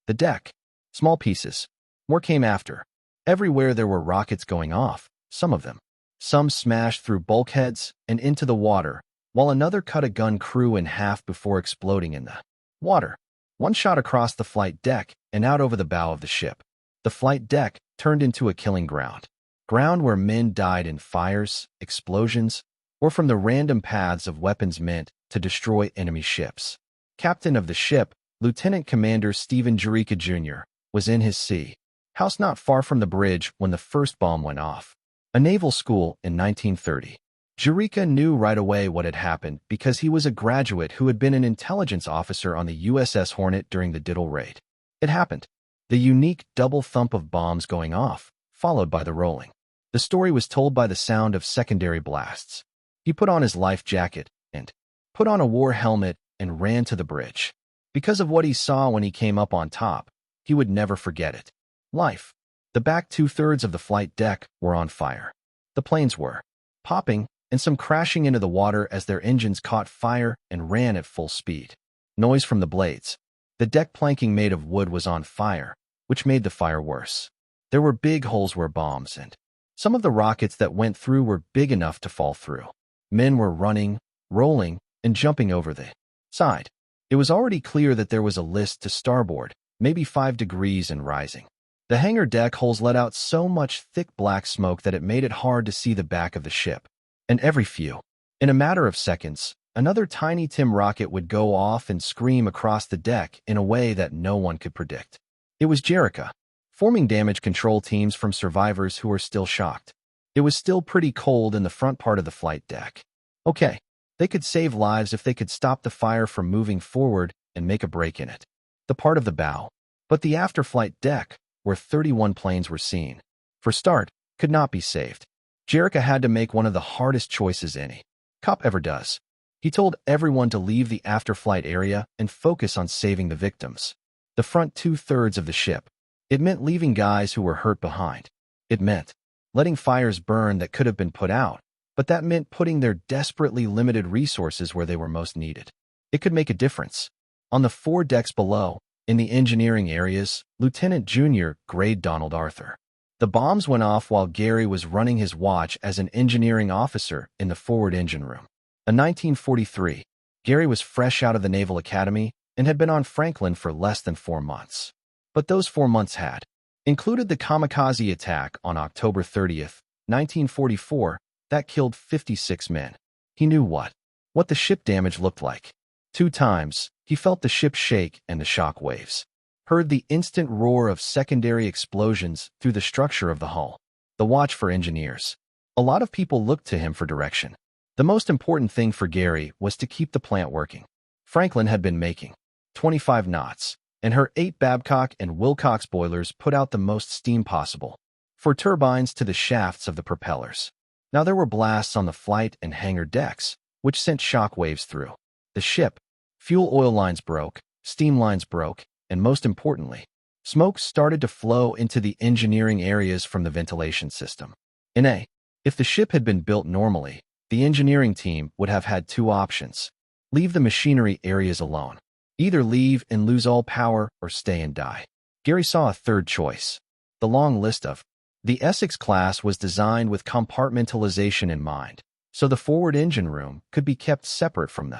The deck. Small pieces. More came after. Everywhere there were rockets going off, some of them. Some smashed through bulkheads and into the water, while another cut a gun crew in half before exploding in the water. One shot across the flight deck and out over the bow of the ship. The flight deck turned into a killing ground. Ground where men died in fires, explosions, or from the random paths of weapons meant to destroy enemy ships. Captain of the ship, Lieutenant Commander Stephen Jurica Jr., was in his sea house not far from the bridge when the first bomb went off. A naval school in 1930. Jurica knew right away what had happened because he was a graduate who had been an intelligence officer on the USS Hornet during the Diddle raid. It happened. The unique double thump of bombs going off, followed by the rolling. The story was told by the sound of secondary blasts. He put on his life jacket and put on a war helmet and ran to the bridge. Because of what he saw when he came up on top, he would never forget it. Life. The back 2/3 of the flight deck were on fire. The planes were popping and some crashing into the water as their engines caught fire and ran at full speed. Noise from the blades. The deck planking made of wood was on fire, which made the fire worse. There were big holes where bombs and some of the rockets that went through were big enough to fall through. Men were running, rolling, and jumping over the side. It was already clear that there was a list to starboard, maybe 5 degrees and rising. The hangar deck holes let out so much thick black smoke that it made it hard to see the back of the ship. And in a matter of seconds, another tiny Tim rocket would go off and scream across the deck in a way that no one could predict. It was Jerica, forming damage control teams from survivors who were still shocked. It was still pretty cold in the front part of the flight deck. Okay, they could save lives if they could stop the fire from moving forward and make a break in it. The part of the bow. But the after-flight deck, where 31 planes were seen, for start, could not be saved. Jerica had to make one of the hardest choices any cop ever does. He told everyone to leave the after-flight area and focus on saving the victims. The front 2/3 of the ship. It meant leaving guys who were hurt behind. It meant letting fires burn that could have been put out, but that meant putting their desperately limited resources where they were most needed. It could make a difference. On the 4 decks below, in the engineering areas, Lieutenant Junior grade Donald Arthur. The bombs went off while Gary was running his watch as an engineering officer in the forward engine room. In 1943, Gary was fresh out of the Naval Academy and had been on Franklin for less than 4 months. But those 4 months had included the kamikaze attack on October 30th, 1944, that killed 56 men. He knew what the ship damage looked like. 2 times, he felt the ship shake and the shock waves. Heard the instant roar of secondary explosions through the structure of the hull. The watch for engineers. A lot of people looked to him for direction. The most important thing for Gary was to keep the plant working. Franklin had been making 25 knots, and her 8 Babcock and Wilcox boilers put out the most steam possible for turbines to the shafts of the propellers. Now there were blasts on the flight and hangar decks, which sent shock waves through the ship. Fuel oil lines broke, steam lines broke, and most importantly, smoke started to flow into the engineering areas from the ventilation system. If the ship had been built normally, the engineering team would have had 2 options. Leave the machinery areas alone. Either leave and lose all power or stay and die. Gary saw a third choice. The long list of the Essex class was designed with compartmentalization in mind, so the forward engine room could be kept separate from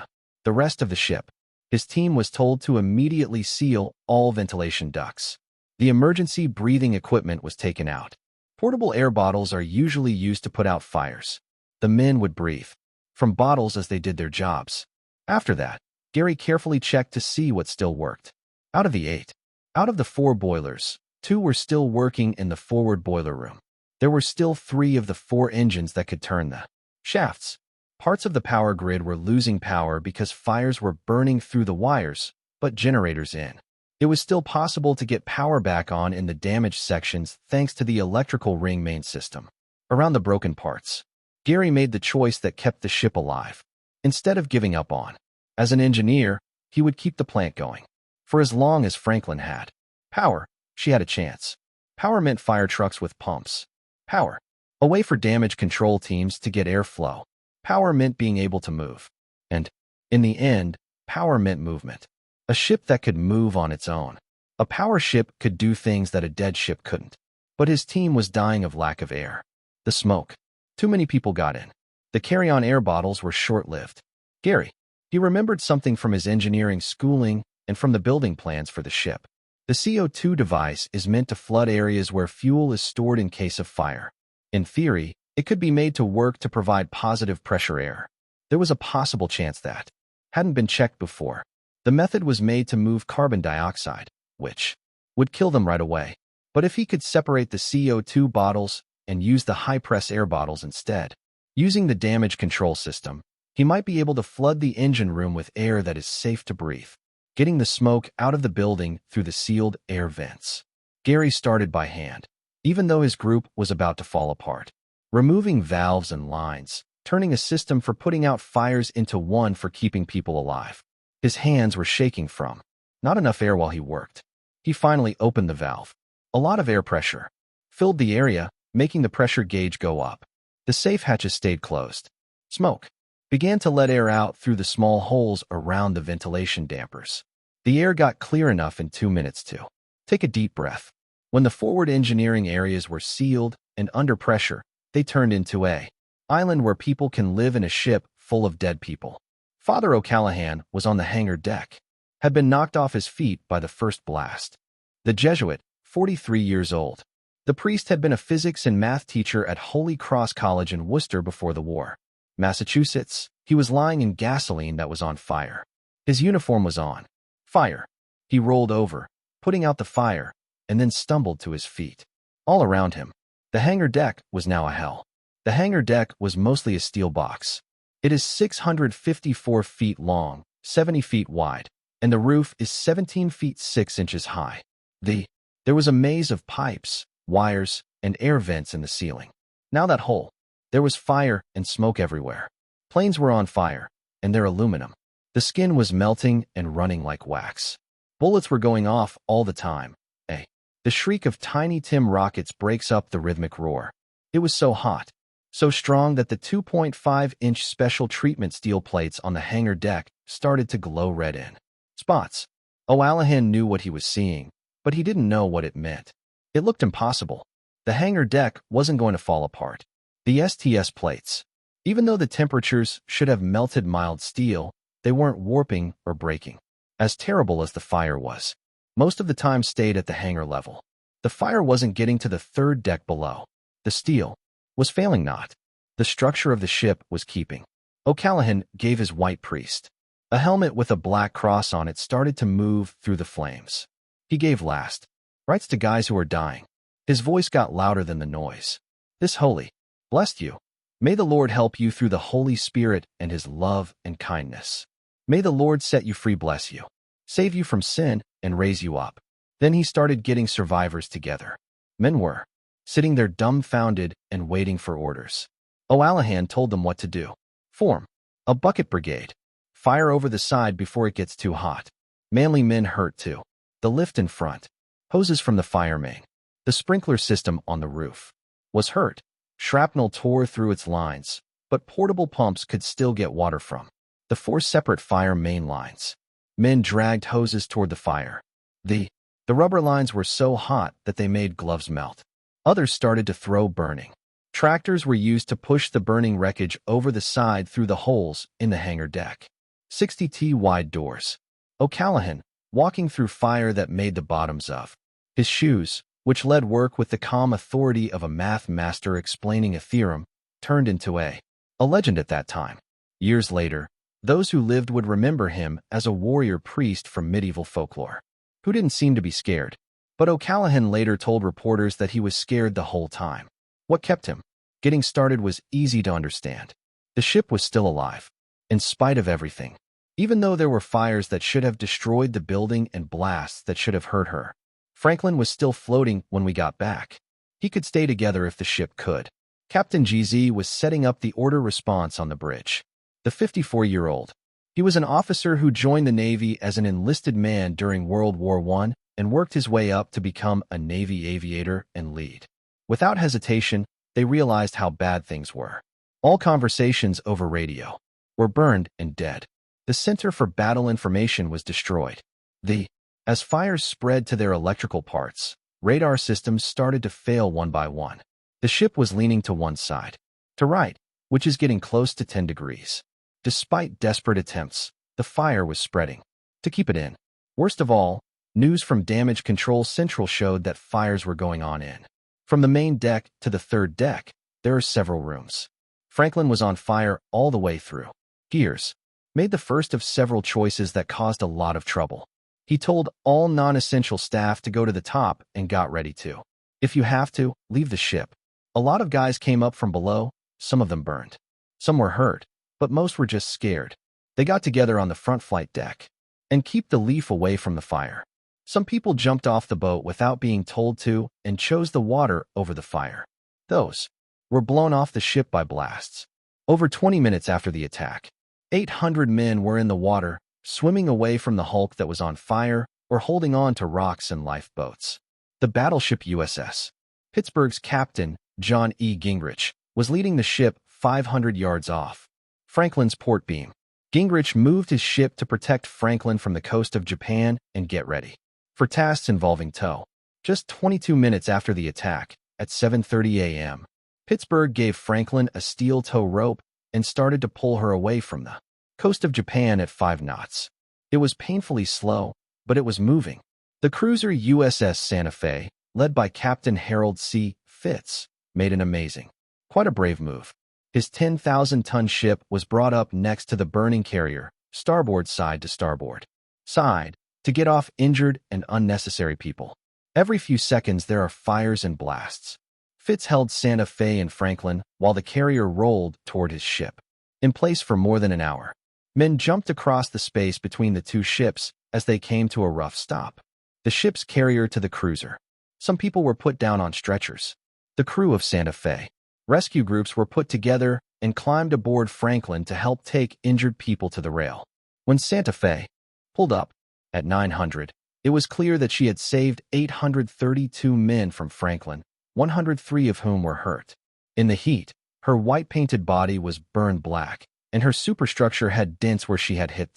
the rest of the ship. His team was told to immediately seal all ventilation ducts. The emergency breathing equipment was taken out. Portable air bottles are usually used to put out fires. The men would breathe from bottles as they did their jobs. After that, Gary carefully checked to see what still worked. Out of the 4 boilers, 2 were still working in the forward boiler room. There were still 3 of the 4 engines that could turn the shafts. Parts of the power grid were losing power because fires were burning through the wires, but generators in. It was still possible to get power back on in the damaged sections thanks to the electrical ring main system. Around the broken parts, Gary made the choice that kept the ship alive. Instead of giving up on, as an engineer, he would keep the plant going. For as long as Franklin had power, she had a chance. Power meant fire trucks with pumps. Power. A way for damage control teams to get airflow. Power meant being able to move. And, in the end, power meant movement. A ship that could move on its own. A power ship could do things that a dead ship couldn't. But his team was dying of lack of air. The smoke. Too many people got in. The carry-on air bottles were short-lived. Gary. He remembered something from his engineering schooling and from the building plans for the ship. The CO2 device is meant to flood areas where fuel is stored in case of fire. In theory, it could be made to work to provide positive pressure air. There was a possible chance that hadn't been checked before. The method was made to move carbon dioxide, which would kill them right away. But if he could separate the CO2 bottles and use the high-press air bottles instead, using the damage control system, he might be able to flood the engine room with air that is safe to breathe, getting the smoke out of the building through the sealed air vents. Gary started by hand, even though his group was about to fall apart, removing valves and lines, turning a system for putting out fires into one for keeping people alive. His hands were shaking from not enough air while he worked. He finally opened the valve. A lot of air pressure filled the area, making the pressure gauge go up. The safe hatches stayed closed. Smoke began to let air out through the small holes around the ventilation dampers. The air got clear enough in 2 minutes to take a deep breath. When the forward engineering areas were sealed and under pressure, they turned into an island where people can live in a ship full of dead people. Father O'Callaghan was on the hangar deck, had been knocked off his feet by the first blast. The Jesuit, 43 years old. The priest had been a physics and math teacher at Holy Cross College in Worcester before the war. Massachusetts, he was lying in gasoline that was on fire. His uniform was on fire. He rolled over, putting out the fire, and then stumbled to his feet. All around him, the hangar deck was now a hell. The hangar deck was mostly a steel box. It is 654 feet long, 70 feet wide, and the roof is 17 feet 6 inches high. There was a maze of pipes, wires, and air vents in the ceiling. Now that hole, there was fire and smoke everywhere. Planes were on fire, and their aluminum. The skin was melting and running like wax. Bullets were going off all the time. The shriek of Tiny Tim rockets breaks up the rhythmic roar. It was so hot, so strong that the 2.5-inch special treatment steel plates on the hangar deck started to glow red in spots. O'Callaghan knew what he was seeing, but he didn't know what it meant. It looked impossible. The hangar deck wasn't going to fall apart. The STS plates, even though the temperatures should have melted mild steel, they weren't warping or breaking. As terrible as the fire was, most of the time stayed at the hangar level. The fire wasn't getting to the third deck below. The steel was failing not. The structure of the ship was keeping. O'Callaghan gave his white priest. A helmet with a black cross on it started to move through the flames. He gave last rites to guys who were dying. His voice got louder than the noise. This holy, blessed you. May the Lord help you through the Holy Spirit and his love and kindness. May the Lord set you free, bless you, save you from sin, and raise you up. Then he started getting survivors together. Men were sitting there dumbfounded and waiting for orders. O'Callaghan told them what to do. Form a bucket brigade. Fire over the side before it gets too hot. Manly men hurt too. The lift in front. Hoses from the fire main. The sprinkler system on the roof was hurt. Shrapnel tore through its lines, but portable pumps could still get water from the 4 separate fire main lines. Men dragged hoses toward the fire. The rubber lines were so hot that they made gloves melt. Others started to throw burning. Tractors were used to push the burning wreckage over the side through the holes in the hangar deck. 60 wide doors. O'Callaghan, walking through fire that made the bottoms of his shoes, which led work with the calm authority of a math master explaining a theorem, turned into a legend at that time. Years later, those who lived would remember him as a warrior priest from medieval folklore, who didn't seem to be scared. But O'Callaghan later told reporters that he was scared the whole time. What kept him getting started was easy to understand. The ship was still alive, in spite of everything. Even though there were fires that should have destroyed the building and blasts that should have hurt her, Franklin was still floating when we got back. He could stay together if the ship could. Captain GZ was setting up the order response on the bridge. The 54-year-old. He was an officer who joined the Navy as an enlisted man during World War I and worked his way up to become a Navy aviator and lead. Without hesitation, they realized how bad things were. All conversations over radio were burned and dead. The Center for Battle Information was destroyed. The As fires spread to their electrical parts, radar systems started to fail one by one. The ship was leaning to one side, to right, which is getting close to 10 degrees. Despite desperate attempts, the fire was spreading. To keep it in. Worst of all, news from Damage Control Central showed that fires were going on in. From the main deck to the third deck, there are several rooms. Franklin was on fire all the way through. Gears made the first of several choices that caused a lot of trouble. He told all non-essential staff to go to the top and got ready to. If you have to, leave the ship. A lot of guys came up from below, some of them burned. Some were hurt, but most were just scared. They got together on the front flight deck and keep the leaf away from the fire. Some people jumped off the boat without being told to and chose the water over the fire. Those were blown off the ship by blasts. Over 20 minutes after the attack, 800 men were in the water, swimming away from the hulk that was on fire or holding on to rocks and lifeboats. The battleship USS Pittsburgh's captain, John E. Gingrich, was leading the ship 500 yards off Franklin's port beam. Gingrich moved his ship to protect Franklin from the coast of Japan and get ready for tasks involving tow. Just 22 minutes after the attack, at 7:30 a.m., Pittsburgh gave Franklin a steel tow rope and started to pull her away from the coast of Japan at 5 knots. It was painfully slow, but it was moving. The cruiser USS Santa Fe, led by Captain Harold C. Fitz, made an amazing, quite a brave move. His 10,000-ton ship was brought up next to the burning carrier, starboard side to starboard side, to get off injured and unnecessary people. Every few seconds there are fires and blasts. Fitz held Santa Fe and Franklin while the carrier rolled toward his ship. In place for more than an hour, men jumped across the space between the two ships as they came to a rough stop. The ship's carrier to the cruiser. Some people were put down on stretchers. The crew of Santa Fe. Rescue groups were put together and climbed aboard Franklin to help take injured people to the rail. When Santa Fe pulled up at 900, it was clear that she had saved 832 men from Franklin, 103 of whom were hurt. In the heat, her white-painted body was burned black, and her superstructure had dents where she had hit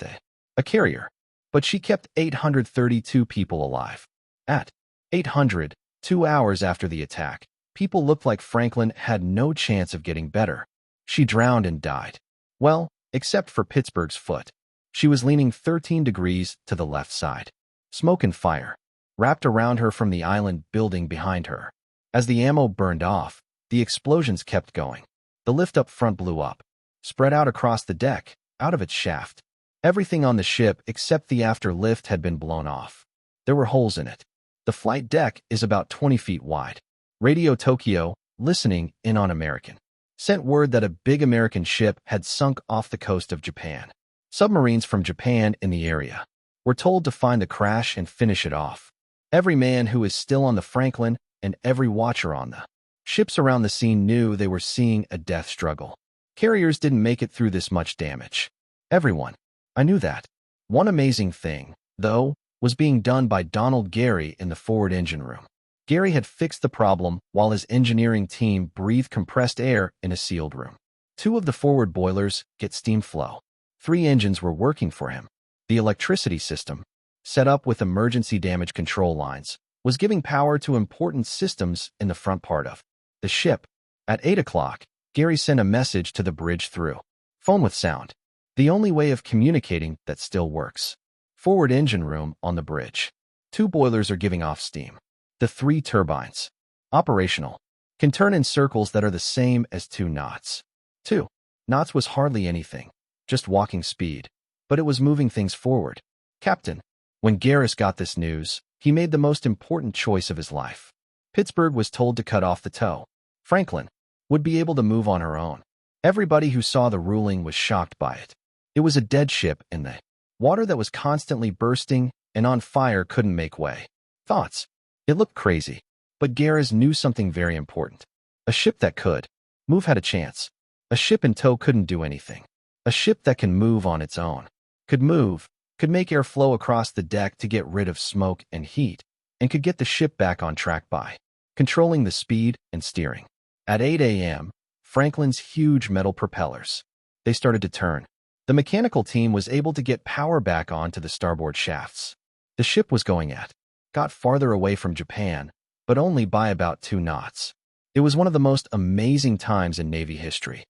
a carrier. But she kept 832 people alive. At 800, 2 hours after the attack, people looked like Franklin had no chance of getting better. She drowned and died. Well, except for Pittsburgh's foot. She was leaning 13 degrees to the left side. Smoke and fire wrapped around her from the island building behind her. As the ammo burned off, the explosions kept going. The lift up front blew up, spread out across the deck, out of its shaft. Everything on the ship except the after lift had been blown off. There were holes in it. The flight deck is about 20 feet wide. Radio Tokyo, listening in on American, sent word that a big American ship had sunk off the coast of Japan. Submarines from Japan in the area were told to find the crash and finish it off. Every man who is still on the Franklin and every watcher on the ships around the scene knew they were seeing a death struggle. Carriers didn't make it through this much damage. Everyone. I knew that. One amazing thing, though, was being done by Donald Gary in the forward engine room. Gary had fixed the problem while his engineering team breathed compressed air in a sealed room. 2 of the forward boilers get steam flow. 3 engines were working for him. The electricity system, set up with emergency damage control lines, was giving power to important systems in the front part of the ship. At 8 o'clock, Gary sent a message to the bridge through phone with sound, the only way of communicating that still works. Forward engine room on the bridge. 2 boilers are giving off steam. The 3 turbines, operational, can turn in circles that are the same as 2 knots. 2 knots was hardly anything, just walking speed, but it was moving things forward. Captain. When Garris got this news, he made the most important choice of his life. Pittsburgh was told to cut off the tow. Franklin would be able to move on her own. Everybody who saw the ruling was shocked by it. It was a dead ship in the water that was constantly bursting and on fire couldn't make way. Thoughts. It looked crazy, but Garris knew something very important. A ship that could move had a chance. A ship in tow couldn't do anything. A ship that can move on its own could move, could make air flow across the deck to get rid of smoke and heat, and could get the ship back on track by controlling the speed and steering. At 8 a.m., Franklin's huge metal propellers. They started to turn. The mechanical team was able to get power back onto the starboard shafts. The ship was got farther away from Japan, but only by about 2 knots. It was one of the most amazing times in Navy history.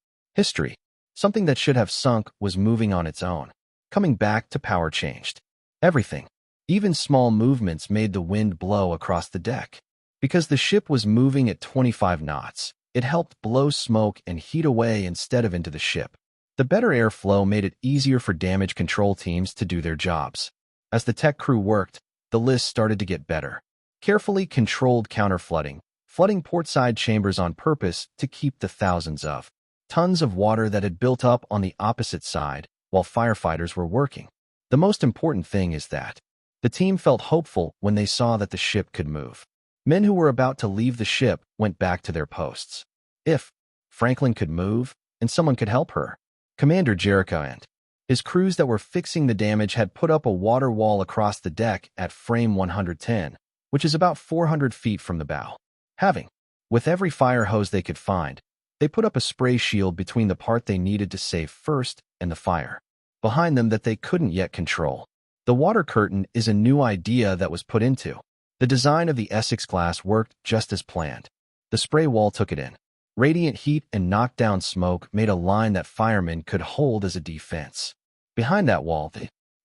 Something that should have sunk was moving on its own. Coming back to power changed everything. Even small movements made the wind blow across the deck. Because the ship was moving at 25 knots, it helped blow smoke and heat away instead of into the ship. The better airflow made it easier for damage control teams to do their jobs. As the tech crew worked, the list started to get better. Carefully controlled counterflooding, flooding portside chambers on purpose to keep the thousands of tons of water that had built up on the opposite side while firefighters were working. The most important thing is that the team felt hopeful when they saw that the ship could move. Men who were about to leave the ship went back to their posts. If Franklin could move and someone could help her, Commander Jericho and his crews that were fixing the damage had put up a water wall across the deck at frame 110, which is about 400 feet from the bow. With every fire hose they could find, they put up a spray shield between the part they needed to save first and the fire behind them that they couldn't yet control. The water curtain is a new idea that was put into. The design of the Essex class worked just as planned. The spray wall took it in. Radiant heat and knockdown smoke made a line that firemen could hold as a defense. Behind that wall,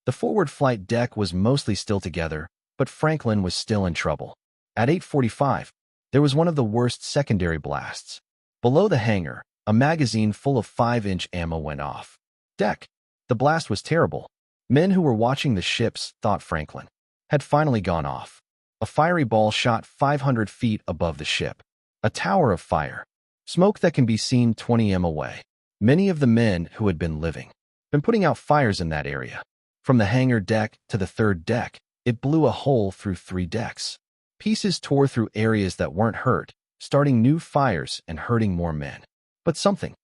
the forward flight deck was mostly still together, but Franklin was still in trouble. At 8:45, there was one of the worst secondary blasts. Below the hangar, a magazine full of 5-inch ammo went off. Deck. The blast was terrible. Men who were watching the ships thought Franklin had finally gone off. A fiery ball shot 500 feet above the ship. A tower of fire. Smoke that can be seen 20 m away. Many of the men who had been putting out fires in that area. From the hangar deck to the third deck, it blew a hole through 3 decks. Pieces tore through areas that weren't hurt, starting new fires and hurting more men. But something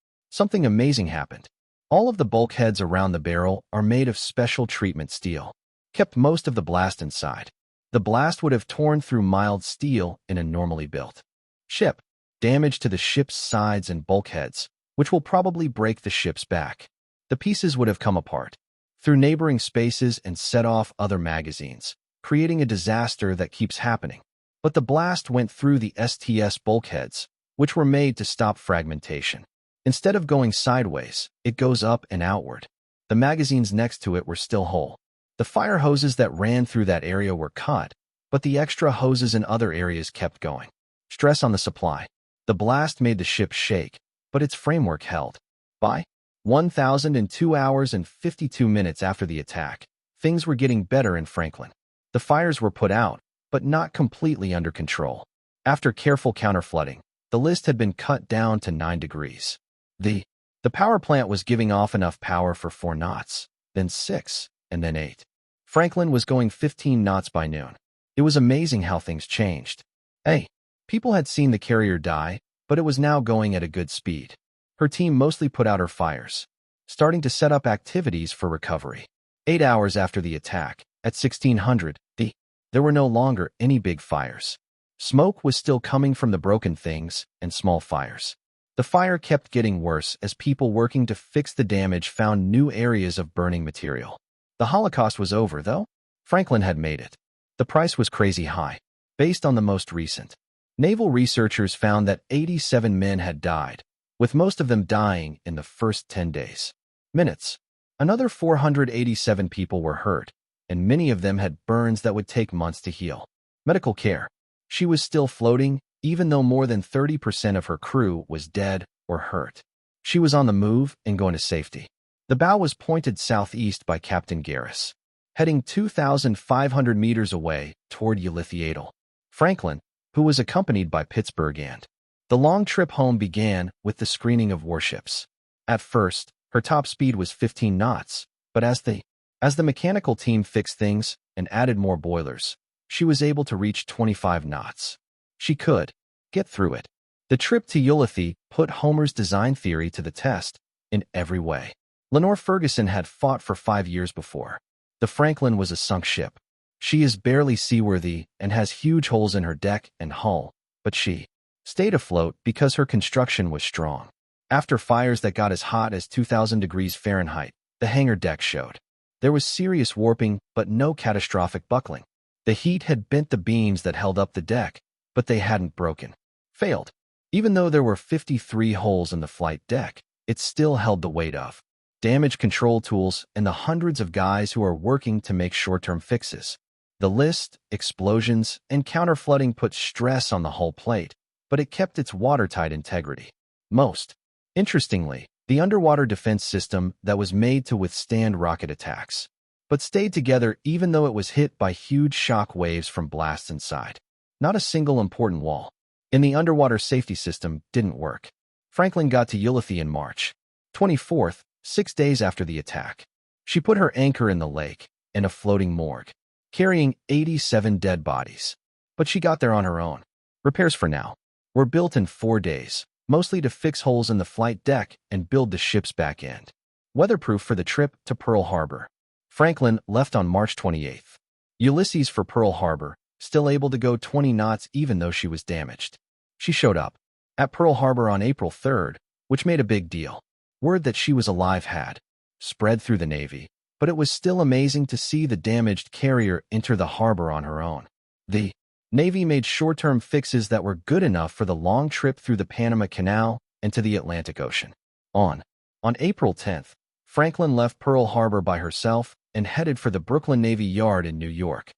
amazing happened. All of the bulkheads around the barrel are made of special treatment steel, kept most of the blast inside. The blast would have torn through mild steel in a normally built ship. Damage to the ship's sides and bulkheads, which will probably break the ship's back. The pieces would have come apart through neighboring spaces and set off other magazines, creating a disaster that keeps happening. But the blast went through the STS bulkheads, which were made to stop fragmentation. Instead of going sideways, it goes up and outward. The magazines next to it were still whole. The fire hoses that ran through that area were cut, but the extra hoses in other areas kept going. Stress on the supply. The blast made the ship shake, but its framework held. By 1,002 hours and 52 minutes after the attack, things were getting better in Franklin. The fires were put out, but not completely under control. After careful counterflooding, the list had been cut down to 9 degrees. The power plant was giving off enough power for 4 knots, then 6, and then 8. Franklin was going 15 knots by noon. It was amazing how things changed. People had seen the carrier die, but it was now going at a good speed. Her team mostly put out her fires, starting to set up activities for recovery. 8 hours after the attack, at 1600, there were no longer any big fires. Smoke was still coming from the broken things and small fires. The fire kept getting worse as people working to fix the damage found new areas of burning material. The Holocaust was over, though. Franklin had made it. The price was crazy high. Based on the most recent naval researchers found that 87 men had died, with most of them dying in the first 10 days. Minutes. Another 487 people were hurt, and many of them had burns that would take months to heal. Medical care. She was still floating, even though more than 30% of her crew was dead or hurt. She was on the move and going to safety. The bow was pointed southeast by Captain Garris, heading 2,500 meters away toward Ulithiadel. Franklin, who was accompanied by Pittsburgh and the long trip home began with the screening of warships. At first, her top speed was 15 knots, but as the mechanical team fixed things and added more boilers, she was able to reach 25 knots. She could get through it. The trip to Ulithi put Homer's design theory to the test in every way. Lenore Ferguson had fought for 5 years before. The Franklin was a sunk ship. She is barely seaworthy and has huge holes in her deck and hull, but she stayed afloat because her construction was strong. After fires that got as hot as 2,000 degrees Fahrenheit, the hangar deck showed. There was serious warping, but no catastrophic buckling. The heat had bent the beams that held up the deck, but they hadn't broken. Failed. Even though there were 53 holes in the flight deck, it still held the weight of damage control tools and the hundreds of guys who are working to make short-term fixes. The list, explosions, and counterflooding put stress on the hull plate, but it kept its watertight integrity. Most interestingly, the underwater defense system that was made to withstand rocket attacks, but stayed together even though it was hit by huge shock waves from blasts inside. Not a single important wall in the underwater safety system didn't work. Franklin got to Ulithi in March 24th, 6 days after the attack. She put her anchor in the lake, in a floating morgue, carrying 87 dead bodies. But she got there on her own. Repairs for now were built in 4 days, mostly to fix holes in the flight deck and build the ship's back end. Weatherproof for the trip to Pearl Harbor. Franklin left on March 28th. Ulysses for Pearl Harbor, still able to go 20 knots even though she was damaged. She showed up at Pearl Harbor on April 3rd, which made a big deal. Word that she was alive had spread through the Navy, but it was still amazing to see the damaged carrier enter the harbor on her own. The Navy made short-term fixes that were good enough for the long trip through the Panama Canal and to the Atlantic Ocean. On April 10th, Franklin left Pearl Harbor by herself and headed for the Brooklyn Navy Yard in New York.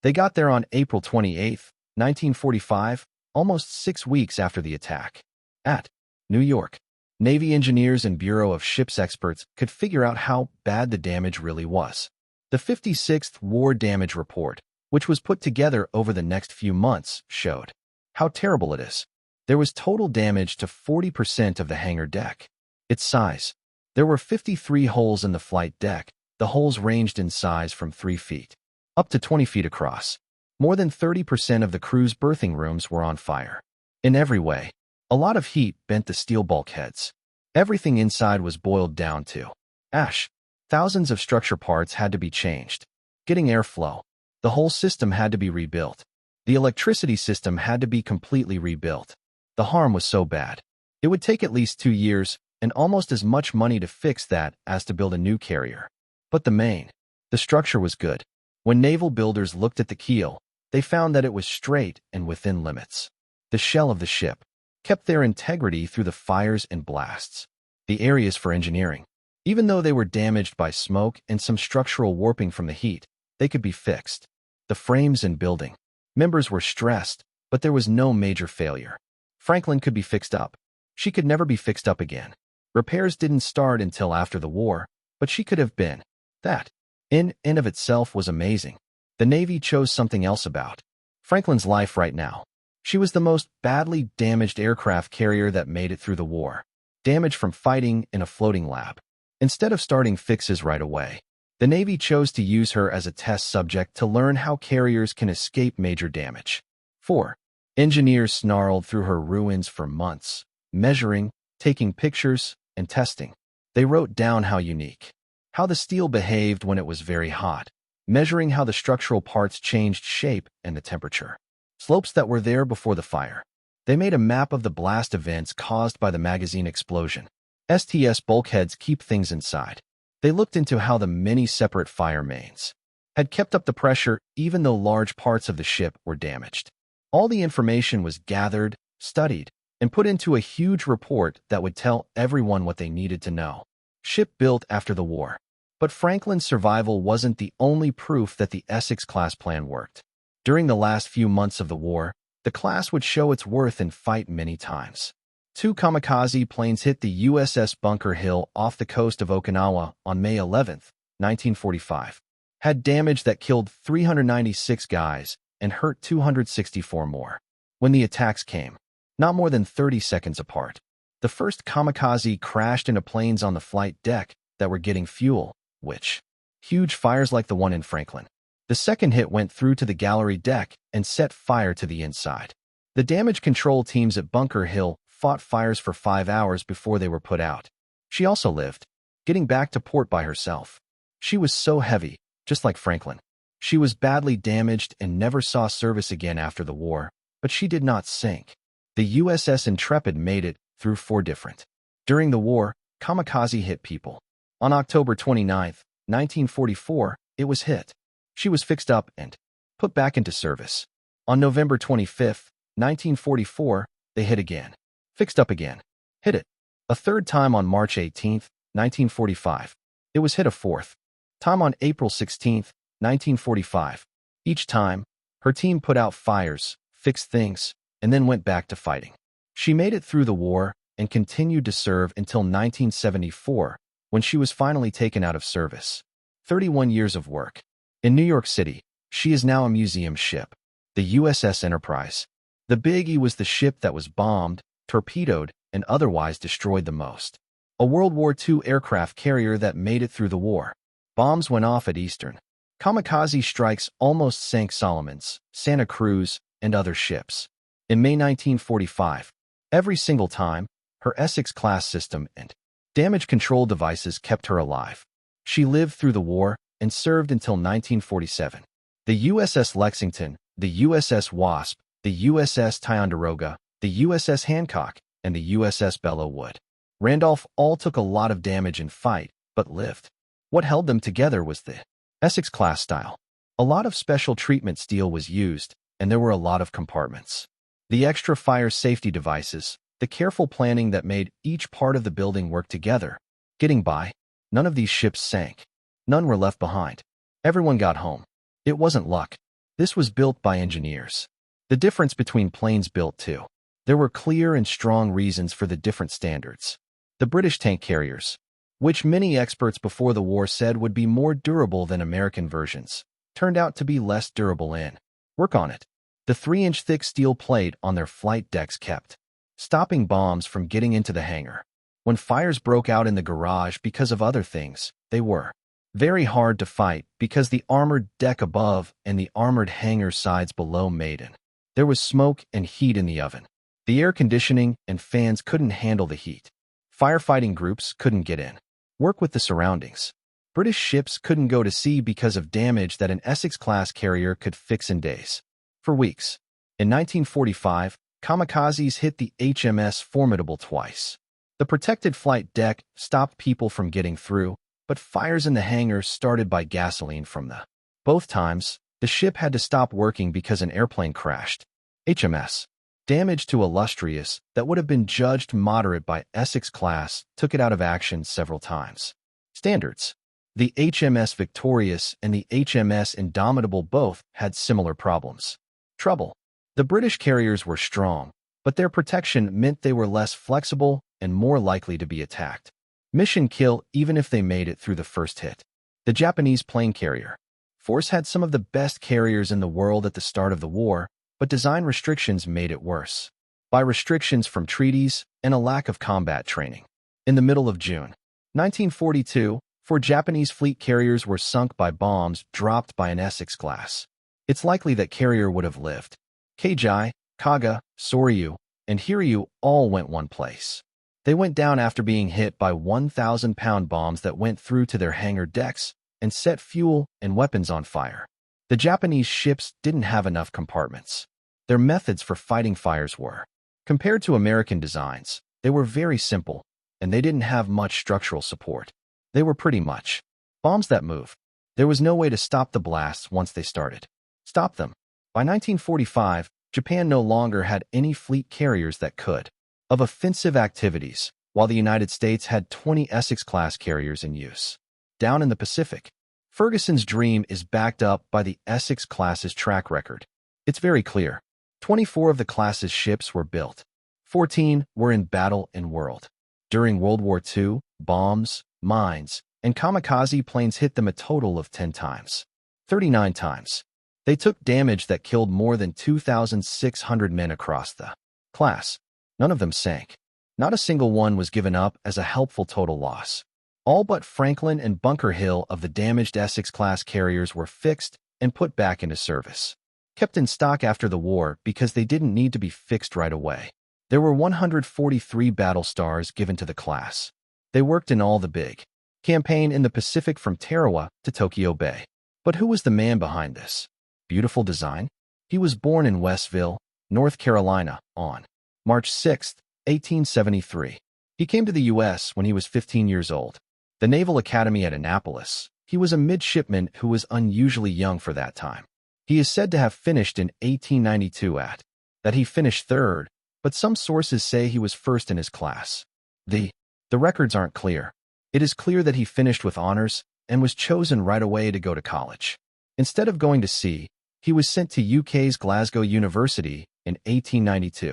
They got there on April 28th, 1945, almost 6 weeks after the attack. At New York, Navy engineers and Bureau of Ships experts could figure out how bad the damage really was. The 56th War Damage Report, which was put together over the next few months, showed how terrible it is. There was total damage to 40% of the hangar deck. Its size. There were 53 holes in the flight deck. The holes ranged in size from 3 feet up to 20 feet across. More than 30% of the crew's berthing rooms were on fire. In every way, a lot of heat bent the steel bulkheads. Everything inside was boiled down to ash. Thousands of structure parts had to be changed. Getting airflow. The whole system had to be rebuilt. The electricity system had to be completely rebuilt. The harm was so bad. It would take at least 2 years and almost as much money to fix that as to build a new carrier. But the structure was good. When naval builders looked at the keel, they found that it was straight and within limits. The shell of the ship kept their integrity through the fires and blasts. The areas for engineering. Even though they were damaged by smoke and some structural warping from the heat, they could be fixed. The frames and building members were stressed, but there was no major failure. Franklin could be fixed up. She could never be fixed up again. Repairs didn't start until after the war, but she could have been. That, in and of itself, was amazing. The Navy chose something else about Franklin's life right now. She was the most badly damaged aircraft carrier that made it through the war. Damage from fighting in a floating lab. Instead of starting fixes right away, the Navy chose to use her as a test subject to learn how carriers can escape major damage. 4. Engineers snarled through her ruins for months, measuring, taking pictures, and testing. They wrote down how the steel behaved when it was very hot, measuring how the structural parts changed shape and the temperature. Slopes that were there before the fire. They made a map of the blast events caused by the magazine explosion. STS bulkheads keep things inside. They looked into how the many separate fire mains had kept up the pressure even though large parts of the ship were damaged. All the information was gathered, studied, and put into a huge report that would tell everyone what they needed to know. Ship built after the war. But Franklin's survival wasn't the only proof that the Essex-class plan worked. During the last few months of the war, the class would show its worth in fight many times. 2 kamikaze planes hit the USS Bunker Hill off the coast of Okinawa on May 11, 1945. Had damage that killed 396 guys and hurt 264 more. When the attacks came, not more than 30 seconds apart, the first kamikaze crashed into planes on the flight deck that were getting fuel, which huge fires like the one in Franklin. The second hit went through to the gallery deck and set fire to the inside. The damage control teams at Bunker Hill fought fires for 5 hours before they were put out. She also lived, getting back to port by herself. She was so heavy, just like Franklin. She was badly damaged and never saw service again after the war, but she did not sink. The USS Intrepid made it through 4 different. During the war, kamikaze hit people. On October 29, 1944, it was hit. She was fixed up and put back into service. On November 25, 1944, they hit again. Fixed up again. Hit it. A third time on March 18, 1945. It was hit a fourth time on April 16, 1945. Each time, her team put out fires, fixed things, and then went back to fighting. She made it through the war and continued to serve until 1974, when she was finally taken out of service. 31 years of work. In New York City, she is now a museum ship, the USS Enterprise. The Big E was the ship that was bombed, torpedoed, and otherwise destroyed the most. A World War II aircraft carrier that made it through the war. Bombs went off at Eastern. Kamikaze strikes almost sank Solomon's, Santa Cruz, and other ships. In May 1945, every single time, her Essex-class system and damage control devices kept her alive. She lived through the war and served until 1947. The USS Lexington, the USS Wasp, the USS Ticonderoga, the USS Hancock, and the USS Belleau Wood. Randolph all took a lot of damage in fight, but lived. What held them together was the Essex-class style. A lot of special treatment steel was used, and there were a lot of compartments. The extra fire safety devices, the careful planning that made each part of the building work together. Getting by, none of these ships sank. None were left behind. Everyone got home. It wasn't luck. This was built by engineers. The difference between planes built too. There were clear and strong reasons for the different standards. The British tank carriers, which many experts before the war said would be more durable than American versions, turned out to be less durable in work on it. The 3-inch thick steel plate on their flight decks kept stopping bombs from getting into the hangar. When fires broke out in the garage because of other things, they were very hard to fight because the armored deck above and the armored hangar sides below made it. There was smoke and heat in the oven. The air conditioning and fans couldn't handle the heat. Firefighting groups couldn't get in. Work with the surroundings. British ships couldn't go to sea because of damage that an Essex-class carrier could fix in days. For weeks. In 1945, kamikazes hit the HMS Formidable twice. The protected flight deck stopped people from getting through, but fires in the hangar started by gasoline from the. Both times, the ship had to stop working because an airplane crashed. HMS. Damage to Illustrious that would have been judged moderate by Essex-class took it out of action several times. Standards. The HMS Victorious and the HMS Indomitable both had similar problems. Trouble. The British carriers were strong, but their protection meant they were less flexible and more likely to be attacked. Mission kill even if they made it through the first hit. The Japanese plane carrier force had some of the best carriers in the world at the start of the war, but design restrictions made it worse. By restrictions from treaties and a lack of combat training. In the middle of June 1942, 4 Japanese fleet carriers were sunk by bombs dropped by an Essex-class. It's likely that carrier would have lived. Keiji, Kaga, Soryu, and Hiryu all went one place. They went down after being hit by 1,000-pound bombs that went through to their hangar decks and set fuel and weapons on fire. The Japanese ships didn't have enough compartments. Their methods for fighting fires were, compared to American designs, they were very simple, and they didn't have much structural support. They were pretty much bombs that move. There was no way to stop the blasts once they started. Stop them. By 1945, Japan no longer had any fleet carriers that could. Of offensive activities, while the United States had 20 Essex-class carriers in use. Down in the Pacific, Ferguson's dream is backed up by the Essex-class's track record. It's very clear. 24 of the class's ships were built. 14 were in battle in world. During World War II, bombs, mines, and kamikaze planes hit them a total of 10 times. 39 times. They took damage that killed more than 2,600 men across the class. None of them sank. Not a single one was given up as a helpful total loss. All but Franklin and Bunker Hill of the damaged Essex-class carriers were fixed and put back into service. Kept in stock after the war because they didn't need to be fixed right away. There were 143 battle stars given to the class. They worked in all the big campaign in the Pacific from Tarawa to Tokyo Bay. But who was the man behind this beautiful design? He was born in Westville, North Carolina, on March 6, 1873. He came to the U.S. when he was 15 years old. The Naval Academy at Annapolis. He was a midshipman who was unusually young for that time. He is said to have finished in 1892 that he finished third, but some sources say he was first in his class. The records aren't clear. It is clear that he finished with honors and was chosen right away to go to college. Instead of going to sea, he was sent to UK's Glasgow University in 1892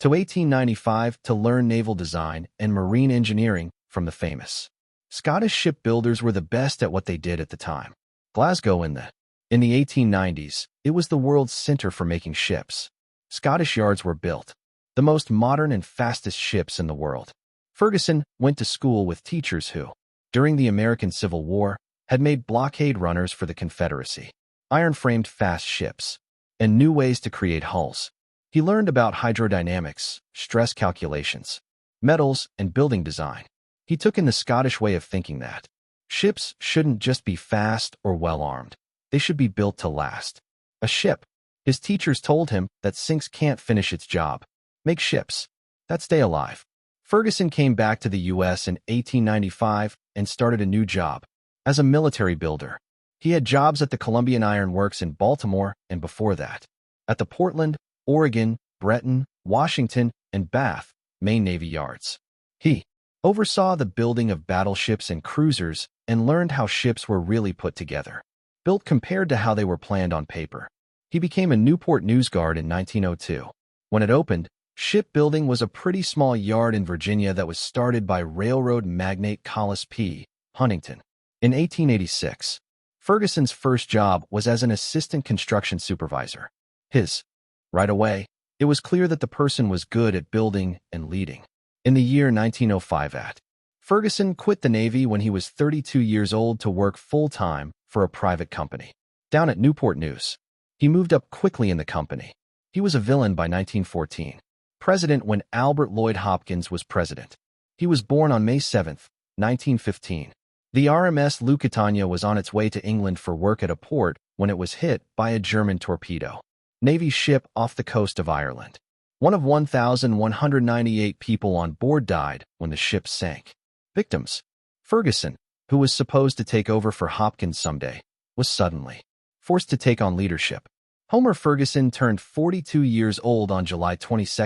to 1895 to learn naval design and marine engineering from the famous Scottish shipbuilders were the best at what they did at the time. Glasgow in the 1890s, it was the world's center for making ships. Scottish yards were built, the most modern and fastest ships in the world. Ferguson went to school with teachers who, during the American Civil War, had made blockade runners for the Confederacy, iron-framed fast ships, and new ways to create hulls. He learned about hydrodynamics, stress calculations, metals, and building design. He took in the Scottish way of thinking that ships shouldn't just be fast or well-armed. They should be built to last. A ship, his teachers told him, that sinks can't finish its job. Make ships that stay alive. Ferguson came back to the U.S. in 1895 and started a new job as a military builder. He had jobs at the Columbian Iron Works in Baltimore and before that, at the Portland, Oregon, Breton, Washington, and Bath, Maine Navy yards. He oversaw the building of battleships and cruisers and learned how ships were really put together, built compared to how they were planned on paper. He became a Newport News Guard in 1902. When it opened, shipbuilding was a pretty small yard in Virginia that was started by railroad magnate Collis P. Huntington. In 1886, Ferguson's first job was as an assistant construction supervisor. Right away, it was clear that the person was good at building and leading. In the year 1905 Ferguson quit the Navy when he was 32 years old to work full-time for a private company. Down at Newport News, he moved up quickly in the company. He was a villain by 1914. President when Albert Lloyd Hopkins was president. He was born on May 7, 1915. The RMS Lusitania was on its way to England for work at a port when it was hit by a German torpedo. Navy ship off the coast of Ireland. One of 1,198 people on board died when the ship sank. Victims. Ferguson, who was supposed to take over for Hopkins someday, was suddenly forced to take on leadership. Homer Ferguson turned 42 years old on July 22,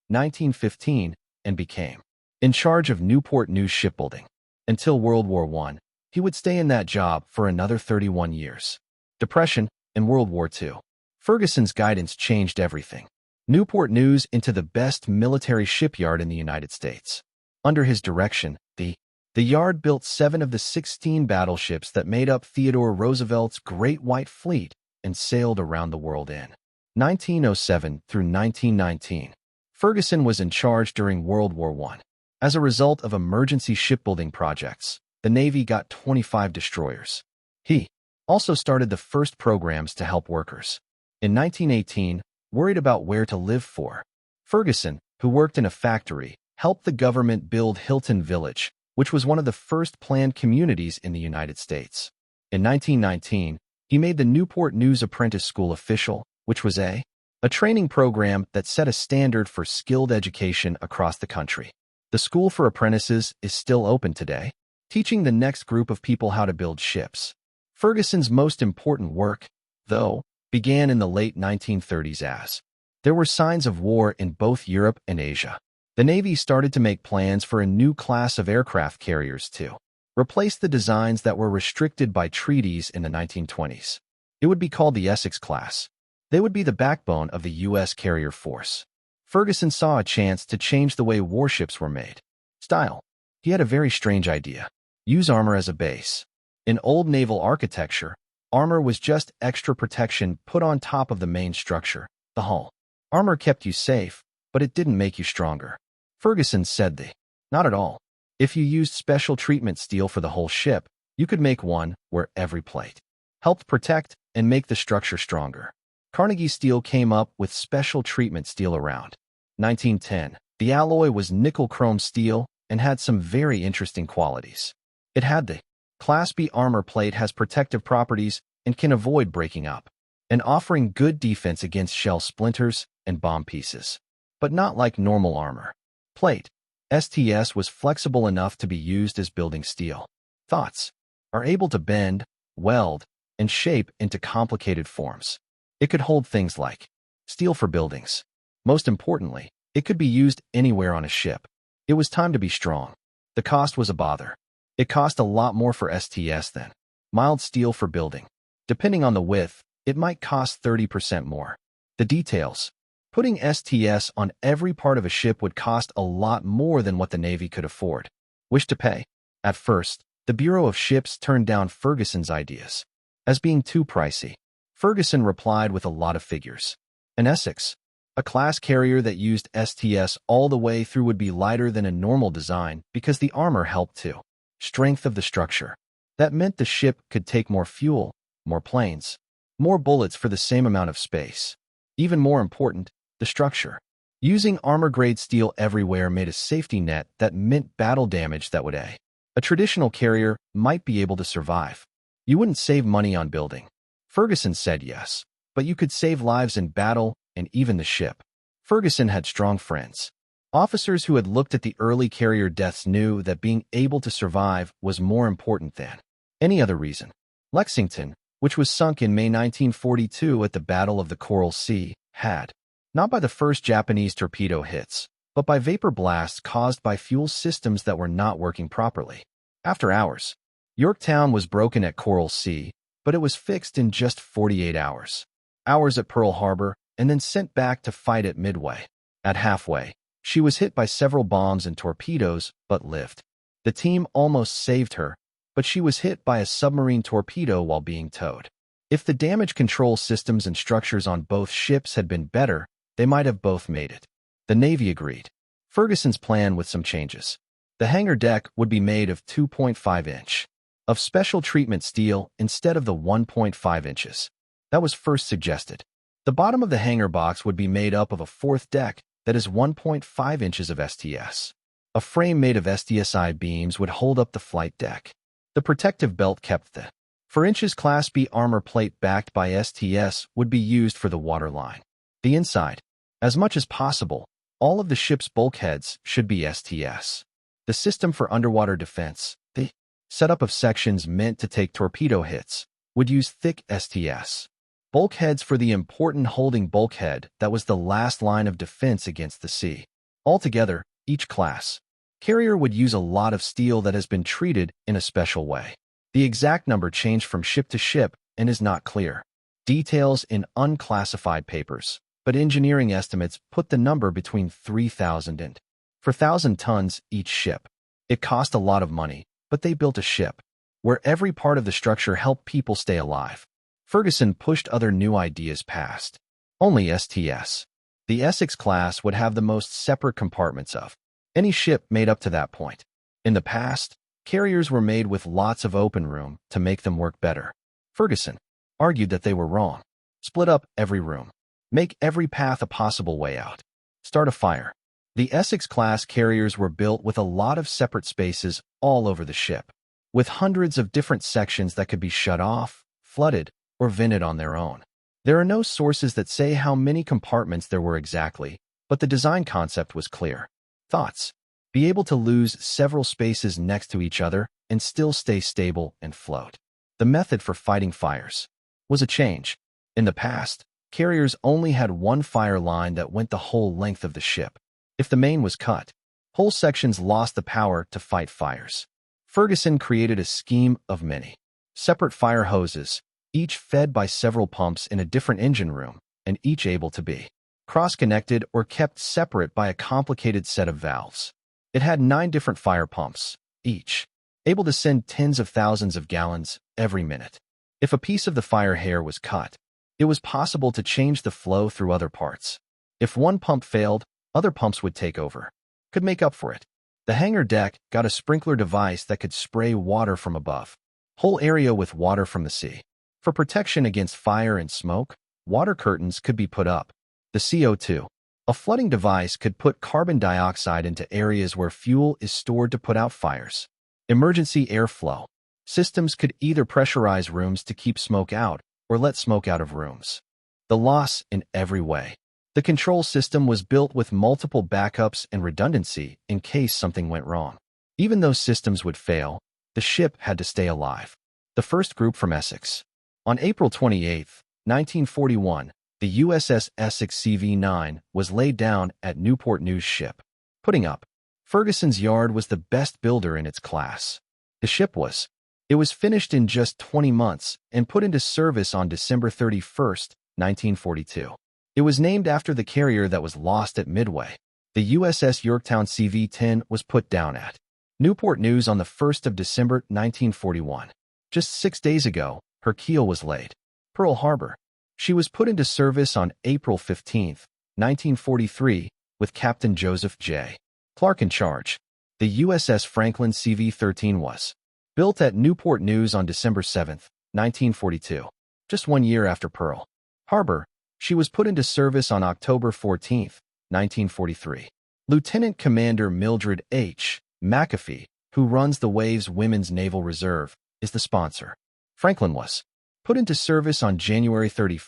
1915, and became in charge of Newport News shipbuilding. Until World War I, he would stay in that job for another 31 years. Depression and World War II. Ferguson's guidance changed everything. Newport News into the best military shipyard in the United States. Under his direction, the yard built 7 of the 16 battleships that made up Theodore Roosevelt's Great White Fleet and sailed around the world in 1907 through 1919. Ferguson was in charge during World War I. As a result of emergency shipbuilding projects, the Navy got 25 destroyers. He also started the first programs to help workers. In 1918, worried about where to live for, Ferguson, who worked in a factory, helped the government build Hilton Village, which was one of the first planned communities in the United States. In 1919, he made the Newport News Apprentice School official, which was a training program that set a standard for skilled education across the country. The School for Apprentices is still open today, teaching the next group of people how to build ships. Ferguson's most important work, though, began in the late 1930s as there were signs of war in both Europe and Asia. The Navy started to make plans for a new class of aircraft carriers to replace the designs that were restricted by treaties in the 1920s. It would be called the Essex class. They would be the backbone of the U.S. carrier force. Ferguson saw a chance to change the way warships were made. Style. He had a very strange idea. Use armor as a base. In old naval architecture, armor was just extra protection put on top of the main structure, the hull. Armor kept you safe, but it didn't make you stronger. Ferguson said not at all. If you used special treatment steel for the whole ship, you could make one where every plate helped protect and make the structure stronger. Carnegie Steel came up with special treatment steel around 1910. The alloy was nickel chrome steel and had some very interesting qualities. It had the Class B armor plate has protective properties and can avoid breaking up, and offering good defense against shell splinters and bomb pieces. But not like normal armor. Plate. STS was flexible enough to be used as building steel. Thoughts. Are able to bend, weld, and shape into complicated forms. It could hold things like steel for buildings. Most importantly, it could be used anywhere on a ship. It was time to be strong. The cost was a bother. It cost a lot more for STS than mild steel for building. Depending on the width, it might cost 30% more. The details. Putting STS on every part of a ship would cost a lot more than what the Navy could afford. Wish to pay. At first, the Bureau of Ships turned down Ferguson's ideas as being too pricey. Ferguson replied with a lot of figures. An Essex, a class carrier that used STS all the way through, would be lighter than a normal design because the armor helped too. Strength of the structure. That meant the ship could take more fuel, more planes, more bullets for the same amount of space. Even more important, the structure. Using armor-grade steel everywhere made a safety net that meant battle damage that would A traditional carrier might be able to survive. You wouldn't save money on building. Ferguson said yes, but you could save lives in battle and even the ship. Ferguson had strong friends. Officers who had looked at the early carrier deaths knew that being able to survive was more important than any other reason. Lexington, which was sunk in May 1942 at the Battle of the Coral Sea, had, not by the first Japanese torpedo hits, but by vapor blasts caused by fuel systems that were not working properly. After hours, Yorktown was broken at Coral Sea, but it was fixed in just 48 hours. Hours at Pearl Harbor, and then sent back to fight at Midway. At halfway, she was hit by several bombs and torpedoes, but lived. The team almost saved her, but she was hit by a submarine torpedo while being towed. If the damage control systems and structures on both ships had been better, they might have both made it. The Navy agreed. Ferguson's plan with some changes. The hangar deck would be made of 2.5 inch of special treatment steel instead of the 1.5 inches. That was first suggested. The bottom of the hangar box would be made up of a fourth deck that is 1.5 inches of STS. A frame made of STSI beams would hold up the flight deck. The protective belt kept the 4 inches Class B armor plate backed by STS would be used for the waterline. The inside. As much as possible, all of the ship's bulkheads should be STS. The system for underwater defense, the setup of sections meant to take torpedo hits, would use thick STS. Bulkheads for the important holding bulkhead that was the last line of defense against the sea. Altogether, each class carrier would use a lot of steel that has been treated in a special way. The exact number changed from ship to ship and is not clear. Details in unclassified papers, but engineering estimates put the number between 3,000 and 4,000 tons each ship. It cost a lot of money, but they built a ship where every part of the structure helped people stay alive. Ferguson pushed other new ideas past only STS. The Essex class would have the most separate compartments of any ship made up to that point. In the past, carriers were made with lots of open room to make them work better. Ferguson argued that they were wrong. Split up every room. Make every path a possible way out. Start a fire. The Essex-class carriers were built with a lot of separate spaces all over the ship, with hundreds of different sections that could be shut off, flooded, or vented on their own. There are no sources that say how many compartments there were exactly, but the design concept was clear. Thoughts. Be able to lose several spaces next to each other and still stay stable and float. The method for fighting fires was a change. In the past, carriers only had one fire line that went the whole length of the ship. If the main was cut, whole sections lost the power to fight fires. Ferguson created a scheme of many separate fire hoses, each fed by several pumps in a different engine room, and each able to be cross-connected or kept separate by a complicated set of valves. It had 9 different fire pumps, each able to send tens of thousands of gallons every minute. If a piece of the fire hair was cut, it was possible to change the flow through other parts. If one pump failed, other pumps would take over, could make up for it. The hangar deck got a sprinkler device that could spray water from above, whole area with water from the sea. For protection against fire and smoke, water curtains could be put up. The CO2, a flooding device, could put carbon dioxide into areas where fuel is stored to put out fires. Emergency airflow. Systems could either pressurize rooms to keep smoke out or let smoke out of rooms. The loss in every way. The control system was built with multiple backups and redundancy in case something went wrong. Even though systems would fail, the ship had to stay alive. The first group from Essex. On April 28th, 1941, the USS Essex CV-9 was laid down at Newport News ship. Putting up, Ferguson's yard was the best builder in its class. The ship was. It was finished in just 20 months and put into service on December 31st, 1942. It was named after the carrier that was lost at Midway. The USS Yorktown CV-10 was put down at Newport News on the 1st of December, 1941. Just 6 days ago, her keel was laid. Pearl Harbor. She was put into service on April 15, 1943, with Captain Joseph J. Clark in charge. The USS Franklin CV-13 was built at Newport News on December 7, 1942. Just 1 year after Pearl Harbor, she was put into service on October 14, 1943. Lieutenant Commander Mildred H. McAfee, who runs the Waves Women's Naval Reserve, is the sponsor. Franklin was put into service on January 31,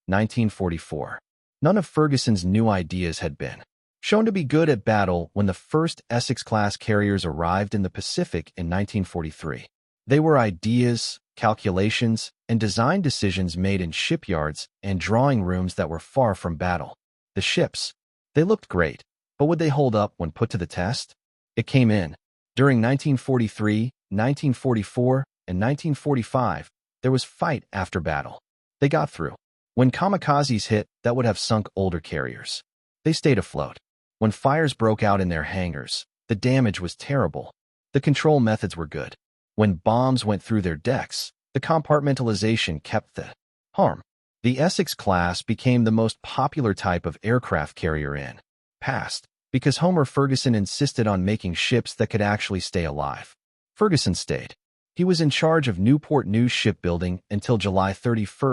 1944. None of Ferguson's new ideas had been shown to be good at battle when the first Essex-class carriers arrived in the Pacific in 1943. They were ideas, calculations, and design decisions made in shipyards and drawing rooms that were far from battle. The ships, they looked great, but would they hold up when put to the test? It came in. During 1943, 1944, and 1945, there was fight after battle. They got through. When kamikazes hit that would have sunk older carriers, they stayed afloat. When fires broke out in their hangars, the damage was terrible. The control methods were good. When bombs went through their decks, the compartmentalization kept the harm. The Essex class became the most popular type of aircraft carrier in past because Homer Ferguson insisted on making ships that could actually stay alive. Ferguson stayed. He was in charge of Newport News shipbuilding until July 31,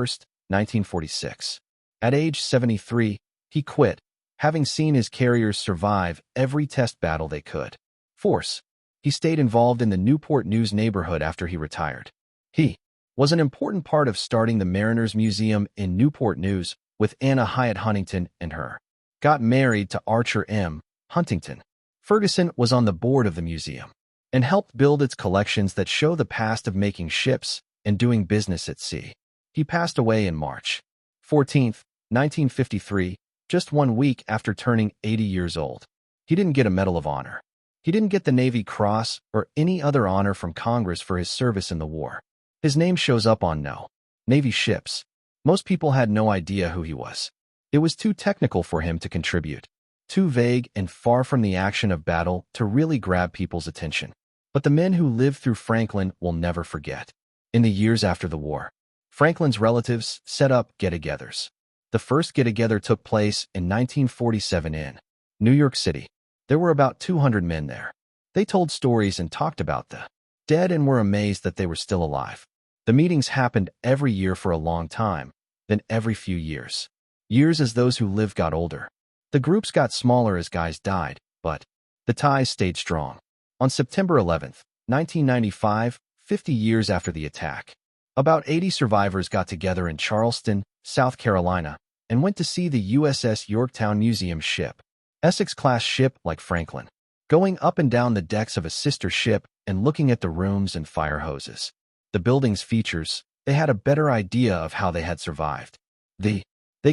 1946. At age 73, he quit, having seen his carriers survive every test battle they could force. He stayed involved in the Newport News neighborhood after he retired. He was an important part of starting the Mariners Museum in Newport News with Anna Hyatt Huntington and her. Got married to Archer M. Huntington. Ferguson was on the board of the museum and helped build its collections that show the past of making ships and doing business at sea. He passed away in March 14, 1953, just 1 week after turning 80 years old. He didn't get a Medal of Honor. He didn't get the Navy Cross or any other honor from Congress for his service in the war. His name shows up on no Navy ships. Most people had no idea who he was. It was too technical for him to contribute, too vague and far from the action of battle to really grab people's attention. But the men who lived through Franklin will never forget. In the years after the war, Franklin's relatives set up get-togethers. The first get-together took place in 1947 in New York City. There were about 200 men there. They told stories and talked about the dead and were amazed that they were still alive. The meetings happened every year for a long time, then every few years. Years as those who lived got older. The groups got smaller as guys died, but the ties stayed strong. On September 11, 1995, 50 years after the attack, about 80 survivors got together in Charleston, South Carolina, and went to see the USS Yorktown Museum ship. Essex-class ship like Franklin, going up and down the decks of a sister ship and looking at the rooms and fire hoses. The building's features, they had a better idea of how they had survived. They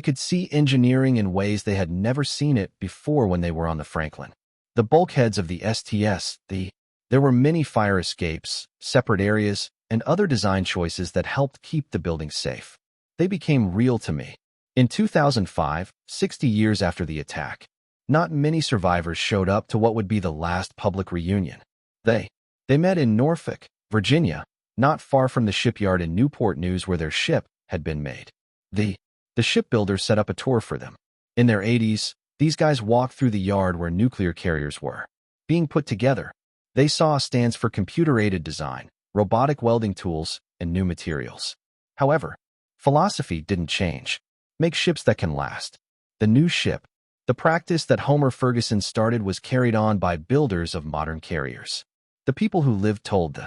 could see engineering in ways they had never seen it before when they were on the Franklin. The bulkheads of the STS, there were many fire escapes, separate areas, and other design choices that helped keep the building safe. They became real to me. In 2005, 60 years after the attack, not many survivors showed up to what would be the last public reunion. They met in Norfolk, Virginia, not far from the shipyard in Newport News where their ship had been made. The shipbuilder set up a tour for them. In their 80s, these guys walked through the yard where nuclear carriers were being put together. They saw stands for computer-aided design, robotic welding tools, and new materials. However, philosophy didn't change. Make ships that can last. The new ship, the practice that Homer Ferguson started, was carried on by builders of modern carriers. The people who lived told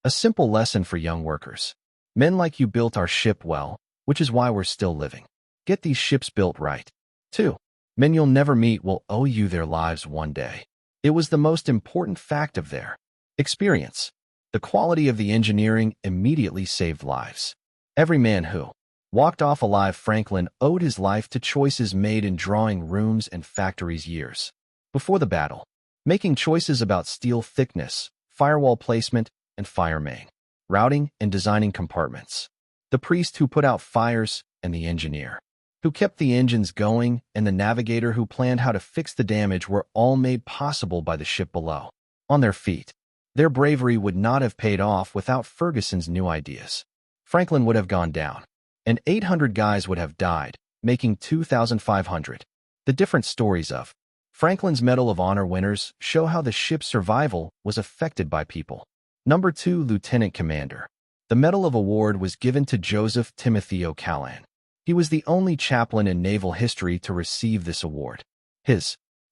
a simple lesson for young workers. Men like you built our ship well, which is why we're still living. Get these ships built right. 2. Men you'll never meet will owe you their lives one day. It was the most important fact of their experience. The quality of the engineering immediately saved lives. Every man who walked off alive. Franklin owed his life to choices made in drawing rooms and factories years before the battle, making choices about steel thickness, firewall placement, and fire main routing and designing compartments. The priest who put out fires, and the engineer who kept the engines going, and the navigator who planned how to fix the damage were all made possible by the ship below. On their feet, their bravery would not have paid off without Ferguson's new ideas. Franklin would have gone down, and 800 guys would have died, making 2,500. The different stories of Franklin's Medal of Honor winners show how the ship's survival was affected by people. Number 2, Lieutenant Commander. The Medal of Award was given to Joseph Timothy O'Callaghan. He was the only chaplain in naval history to receive this award.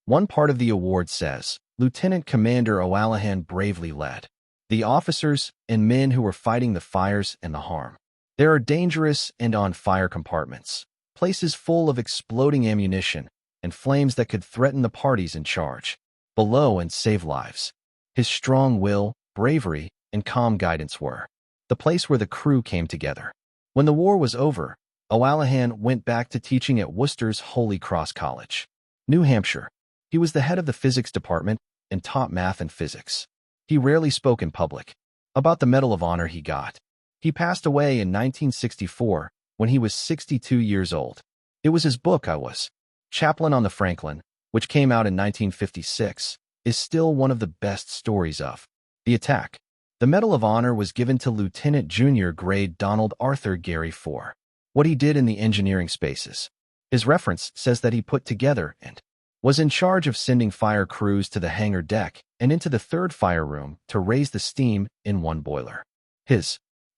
One part of the award says, Lieutenant Commander O'Callaghan bravely led the officers and men who were fighting the fires and the harm. There are dangerous and on-fire compartments, places full of exploding ammunition and flames that could threaten the parties in charge below and save lives. His strong will, bravery, and calm guidance were the place where the crew came together. When the war was over, O'Callaghan went back to teaching at Worcester's Holy Cross College, New Hampshire. He was the head of the physics department and taught math and physics. He rarely spoke in public about the Medal of Honor he got. He passed away in 1964 when he was 62 years old. It was his book, I Was Chaplain on the Franklin, which came out in 1956, is still one of the best stories of the attack. The Medal of Honor was given to Lieutenant Junior Grade Donald Arthur Gary for what he did in the engineering spaces. His reference says that he put together and was in charge of sending fire crews to the hangar deck and into the third fire room to raise the steam in one boiler.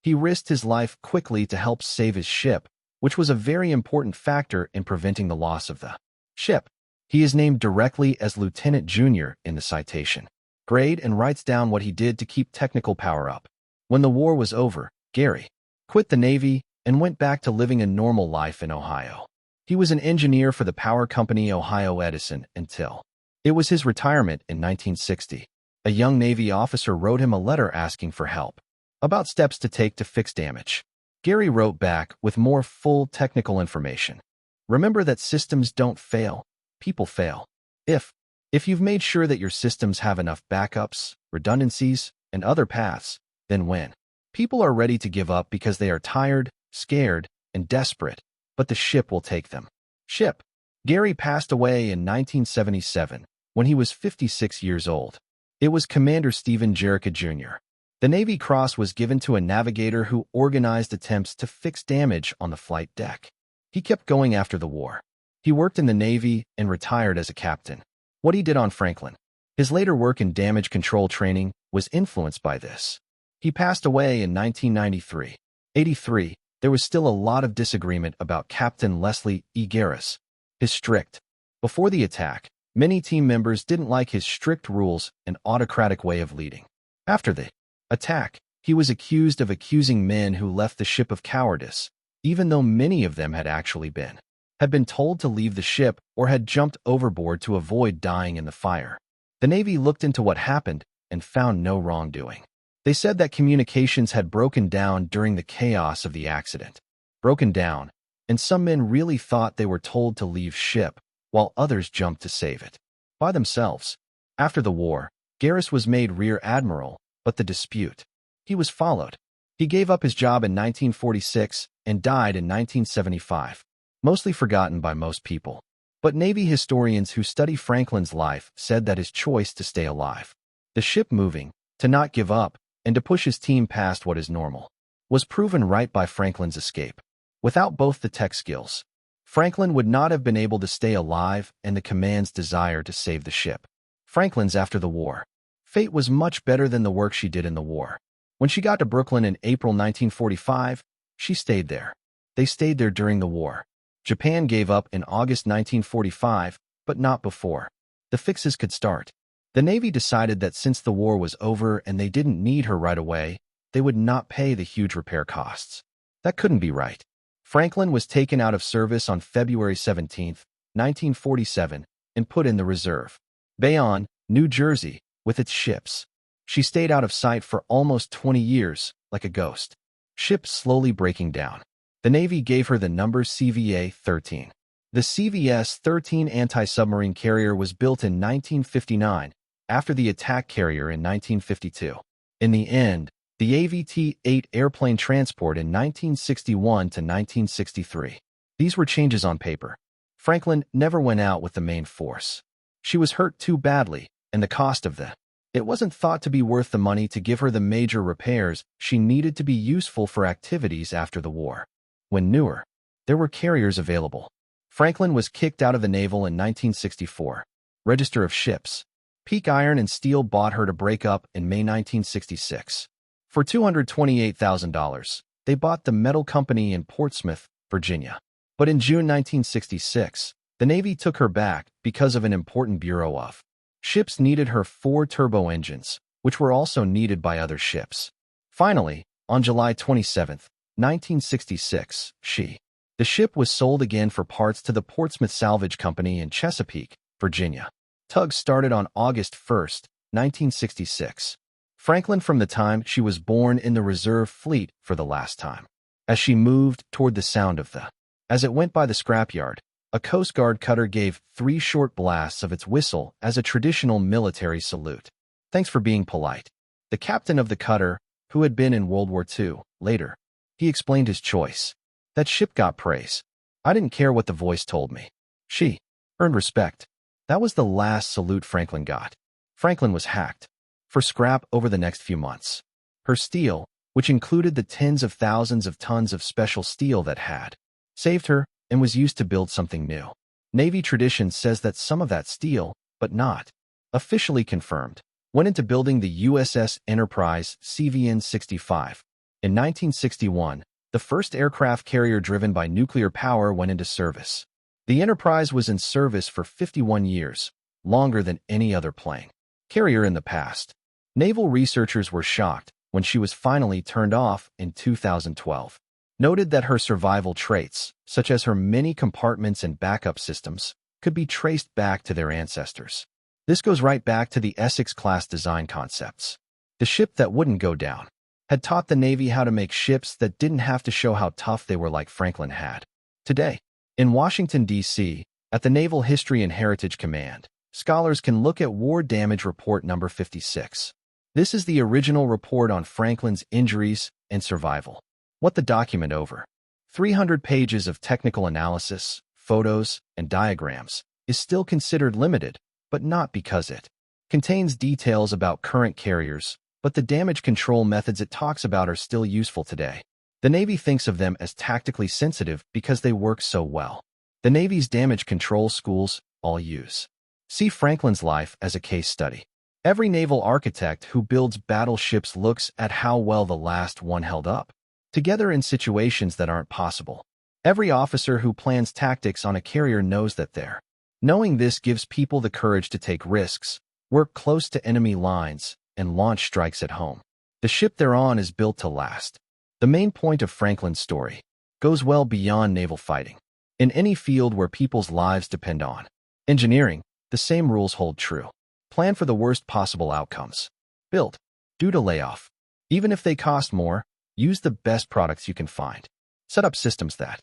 He risked his life quickly to help save his ship, which was a very important factor in preventing the loss of the ship. He is named directly as Lieutenant Junior in the citation grade and writes down what he did to keep technical power up. When the war was over, Gary quit the Navy and went back to living a normal life in Ohio. He was an engineer for the power company Ohio Edison until it was his retirement in 1960. A young Navy officer wrote him a letter asking for help about steps to take to fix damage. Gary wrote back with more full technical information. Remember that systems don't fail, people fail. If you've made sure that your systems have enough backups, redundancies, and other paths, then when people are ready to give up because they are tired, scared, and desperate, but the ship will take them. Gary passed away in 1977 when he was 56 years old. It was Commander Stephen Jerica Jr. The Navy Cross was given to a navigator who organized attempts to fix damage on the flight deck. He kept going after the war. He worked in the Navy and retired as a captain. What he did on Franklin, his later work in damage control training, was influenced by this. He passed away in 1983. There was still a lot of disagreement about Captain Leslie E. Garris. Before the attack, many team members didn't like his strict rules and autocratic way of leading. After the attack, he was accused of accusing men who left the ship of cowardice, even though many of them had been told to leave the ship or had jumped overboard to avoid dying in the fire. The Navy looked into what happened and found no wrongdoing. They said that communications had broken down during the chaos of the accident. And some men really thought they were told to leave ship, while others jumped to save it by themselves. After the war, Garris was made Rear Admiral, but the dispute he was followed. He gave up his job in 1946 and died in 1975. Mostly forgotten by most people. But Navy historians who study Franklin's life said that his choice to stay alive, the ship moving, to not give up, and to push his team past what is normal, was proven right by Franklin's escape. Without both the tech skills, Franklin would not have been able to stay alive and the command's desire to save the ship. Franklin's after the war fate was much better than the work she did in the war. When she got to Brooklyn in April 1945, she stayed there. They stayed there during the war. Japan gave up in August 1945, but not before the fixes could start. The Navy decided that since the war was over and they didn't need her right away, they would not pay the huge repair costs. That couldn't be right. Franklin was taken out of service on February 17, 1947, and put in the reserve. Bayonne, New Jersey, with its ships. She stayed out of sight for almost 20 years, like a ghost. Ship slowly breaking down. The Navy gave her the number CVA-13. The CVS-13 anti-submarine carrier was built in 1959 after the attack carrier in 1952. In the end, the AVT-8 airplane transport in 1961 to 1963. These were changes on paper. Franklin never went out with the main force. She was hurt too badly, and the cost of it wasn't thought to be worth the money to give her the major repairs she needed to be useful for activities after the war. When newer, there were carriers available. Franklin was kicked out of the Naval in 1964. Register of Ships. Peak Iron and Steel bought her to break up in May 1966. For $228,000, they bought the Metal Company in Portsmouth, Virginia. But in June 1966, the Navy took her back because of an important Bureau of Ships needed her 4 turbo engines, which were also needed by other ships. Finally, on July 27, 1966, the ship was sold again for parts to the Portsmouth Salvage Company in Chesapeake, Virginia. Tugs started on August 1, 1966. Franklin from the time she was born in the reserve fleet for the last time. As she moved toward the sound of as it went by the scrapyard, a Coast Guard cutter gave 3 short blasts of its whistle as a traditional military salute. Thanks for being polite. The captain of the cutter, who had been in World War II, later, he explained his choice. That ship got praise. I didn't care what the voice told me. She earned respect. That was the last salute Franklin got. Franklin was hacked for scrap over the next few months. Her steel, which included the tens of thousands of tons of special steel that had saved her and was used to build something new. Navy tradition says that some of that steel, but not officially confirmed, went into building the USS Enterprise CVN-65. In 1961, the first aircraft carrier driven by nuclear power went into service. The Enterprise was in service for 51 years, longer than any other plane carrier in the past. Naval researchers were shocked when she was finally turned off in 2012. Noted that her survival traits, such as her many compartments and backup systems, could be traced back to their ancestors. This goes right back to the Essex-class design concepts. The ship that wouldn't go down had taught the Navy how to make ships that didn't have to show how tough they were like Franklin had. Today, in Washington, D.C., at the Naval History and Heritage Command, scholars can look at War Damage Report number 56. This is the original report on Franklin's injuries and survival. What the document over 300 pages of technical analysis, photos, and diagrams is still considered limited, but not because it contains details about current carriers, but the damage control methods it talks about are still useful today. The Navy thinks of them as tactically sensitive because they work so well. The Navy's damage control schools all use. See Franklin's life as a case study. Every naval architect who builds battleships looks at how well the last one held up together in situations that aren't possible. Every officer who plans tactics on a carrier knows that knowing this gives people the courage to take risks, work close to enemy lines, and launch strikes at home. The ship they're on is built to last. The main point of Franklin's story goes well beyond naval fighting. In any field where people's lives depend on engineering, the same rules hold true. Plan for the worst possible outcomes. Build due to layoff. Even if they cost more, use the best products you can find. Set up systems that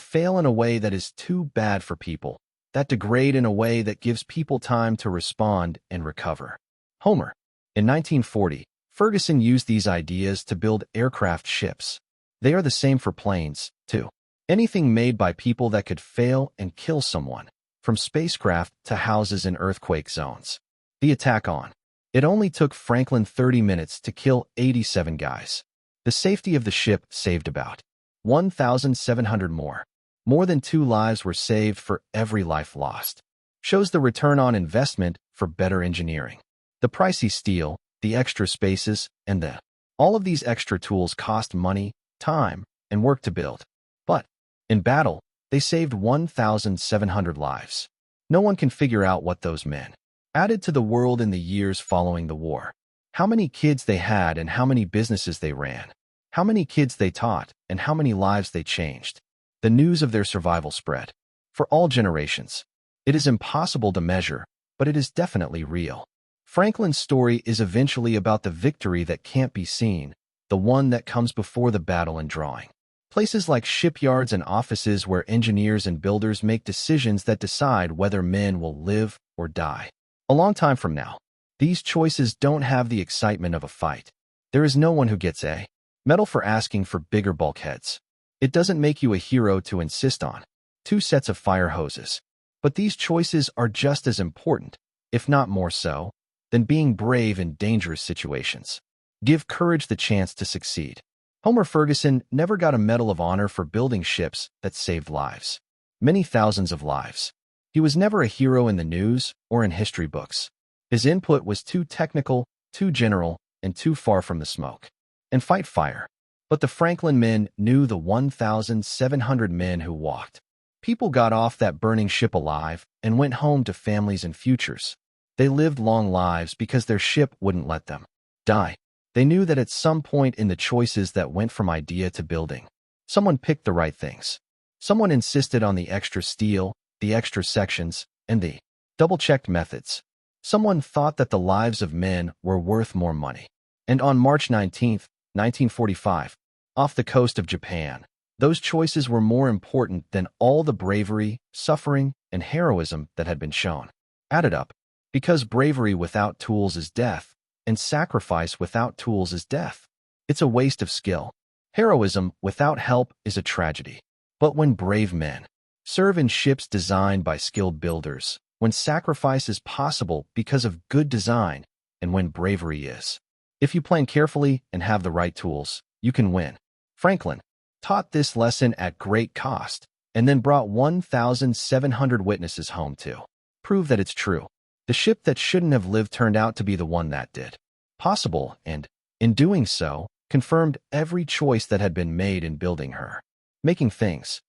fail in a way that is too bad for people, that degrade in a way that gives people time to respond and recover. Homer. In 1940, Ferguson used these ideas to build aircraft ships. They are the same for planes, too. Anything made by people that could fail and kill someone, from spacecraft to houses in earthquake zones. The attack on it only took Franklin 30 minutes to kill 87 guys. The safety of the ship saved about 1,700 more. More than 2 lives were saved for every life lost. Shows the return on investment for better engineering. The pricey steel, the extra spaces, and all of these extra tools cost money, time, and work to build. But in battle, they saved 1,700 lives. No one can figure out what those men added to the world in the years following the war. How many kids they had and how many businesses they ran. How many kids they taught and how many lives they changed. The news of their survival spread for all generations. It is impossible to measure, but it is definitely real. Franklin's story is eventually about the victory that can't be seen, the one that comes before the battle and drawing. Places like shipyards and offices where engineers and builders make decisions that decide whether men will live or die. A long time from now, these choices don't have the excitement of a fight. There is no one who gets a medal for asking for bigger bulkheads. It doesn't make you a hero to insist on 2 sets of fire hoses. But these choices are just as important, if not more so, than being brave in dangerous situations. Give courage the chance to succeed. Homer Ferguson never got a Medal of Honor for building ships that saved lives. Many thousands of lives. He was never a hero in the news or in history books. His input was too technical, too general, and too far from the smoke and fight fire. But the Franklin men knew the 1,700 men who walked. People got off that burning ship alive and went home to families and futures. They lived long lives because their ship wouldn't let them die. They knew that at some point in the choices that went from idea to building, someone picked the right things. Someone insisted on the extra steel, the extra sections, and the double-checked methods. Someone thought that the lives of men were worth more money. And on March 19, 1945, off the coast of Japan, those choices were more important than all the bravery, suffering, and heroism that had been shown. Added up, because bravery without tools is death, and sacrifice without tools is death. It's a waste of skill. Heroism without help is a tragedy. But when brave men serve in ships designed by skilled builders, when sacrifice is possible because of good design, and when bravery is, if you plan carefully and have the right tools, you can win. Franklin taught this lesson at great cost, and then brought 1,700 witnesses home to prove that it's true. The ship that shouldn't have lived turned out to be the one that did. Possible, and, in doing so, confirmed every choice that had been made in building her. Making things